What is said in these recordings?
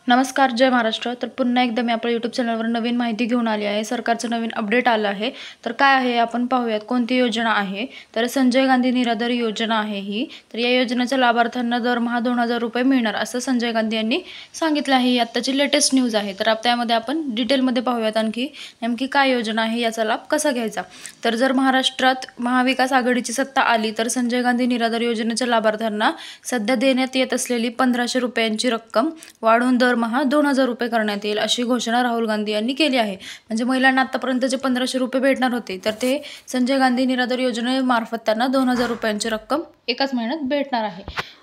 नमस्कार, जय महाराष्ट्र। तर पुन्हा एकदा मी आपल्या यूट्यूब चॅनलवर नवीन माहिती घेऊन आली आहे। सरकारचं नवीन अपडेट आलं आहे। तर काय आहे आपण पाहूयात, कोणती योजना आहे। तर संजय गांधी निराधार योजना आहे ही। तर या योजनेच्या लाभार्थ्यांना दरमहा 2000 रुपये मिळणार असं संजय गांधी यांनी सांगितलं आहे। ही आत्ताची लेटेस्ट न्यूज आहे। तर त्यामध्ये आपण डिटेलमध्ये पाहूयात आणखी नेमकी काय योजना आहे, याचा लाभ कसा घ्यायचा। तर जर महाराष्ट्रात महाविकास आघाडीची सत्ता आली तर संजय गांधी निराधार योजनेच्या लाभार्थ्यांना सध्या देण्यात येत असलेली 1500 रुपयांची रक्कम वाढवून दरमहा 2000 रुपये करण्यात येईल अशी घोषणा राहुल गांधी यांनी केली आहे। म्हणजे महिलांना आतापर्यंत जे 1500 रुपये भेटणार होते, तर ते संजय गांधी निराधार योजनेमार्फत त्यांना 2000 रुपयांची रक्कम एकाच महिन्यात भेटणार आहे।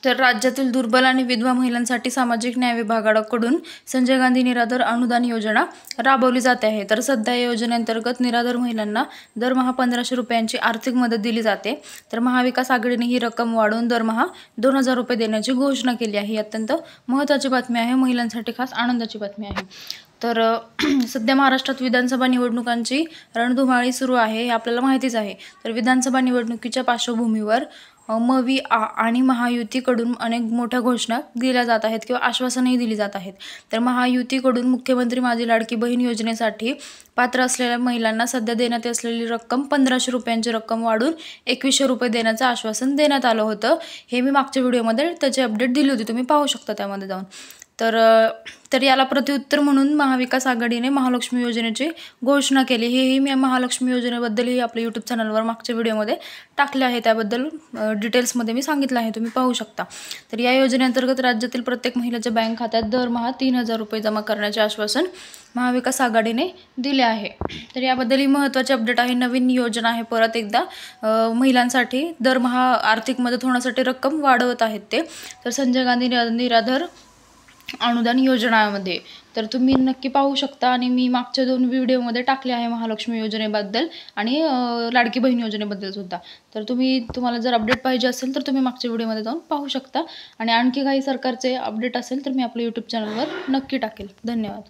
तर राज्यातील दुर्बल आणि विधवा महिलांसाठी सामाजिक न्याय विभागाकडून संजय गांधी निराधार अनुदान योजना राबवली जाते आहे। तर सध्या या योजनेअंतर्गत निराधार महिलांना दरमहा 1500 रुपयांची आर्थिक मदत दिली जाते। तर महाविकास आघाडीने ही रक्कम वाढवून दरमहा 2000 रुपये देण्याची घोषणा केली आहे। ही अत्यंत महत्त्वाची बातमी आहे, महिलांसाठी खास आनंदाची बातमी आहे। तर सध्या महाराष्ट्रात विधानसभा निवडणुकांची रणधुमाळी सुरू आहे, हे आपल्याला माहितीच आहे। तर विधानसभा निवडणुकीच्या पार्श्वभूमीवर आणि महायुतीकडून अनेक मोठ्या घोषणा दिल्या जात आहेत किंवा आश्वासनही दिली जात आहेत। तर महायुतीकडून मुख्यमंत्री माझी लाडकी बहीण योजनेसाठी पात्र असलेल्या महिलांना सध्या देण्यात असलेली रक्कम 1500 रुपयांची रक्कम वाढून 2100 रुपये देण्याचं आश्वासन देण्यात आलं होतं। हे मी मागच्या व्हिडिओमध्ये त्याची अपडेट दिली होती, तुम्ही पाहू शकता त्यामध्ये जाऊन। तर याला प्रत्युत्तर म्हणून महाविकास आघाडीने महालक्ष्मी योजनेची घोषणा केली। हेही मी महालक्ष्मी योजनेबद्दलही आपल्या यूट्यूब चॅनलवर मागच्या व्हिडिओमध्ये टाकले आहे, त्याबद्दल डिटेल्समध्ये मी सांगितलं आहे, तुम्ही पाहू शकता। तर या योजनेअंतर्गत राज्यातील प्रत्येक महिलेच्या बँक खात्यात दरमहा 3000 रुपये जमा करण्याचे आश्वासन महाविकास आघाडीने दिले आहे। तर याबद्दल ही महत्त्वाची अपडेट आहे, नवीन योजना आहे। परत एकदा महिलांसाठी दरमहा आर्थिक मदत होण्यासाठी रक्कम वाढवत आहेत ते। तर संजय गांधी निराधार अनुदान योजनामध्ये तर तुम्ही नक्की पाहू शकता। आणि मी मागच्या 2 व्हिडिओमध्ये टाकले आहे महालक्ष्मी योजनेबद्दल आणि लाडकी बहीण योजनेबद्दल सुद्धा। तर तुम्हाला जर अपडेट पाहिजे असेल तर तुम्ही मागच्या व्हिडिओमध्ये जाऊन पाहू शकता। आणि आणखी काही सरकारचे अपडेट असेल तर मी आपल्या यूट्यूब चॅनलवर नक्की टाकेल। धन्यवाद।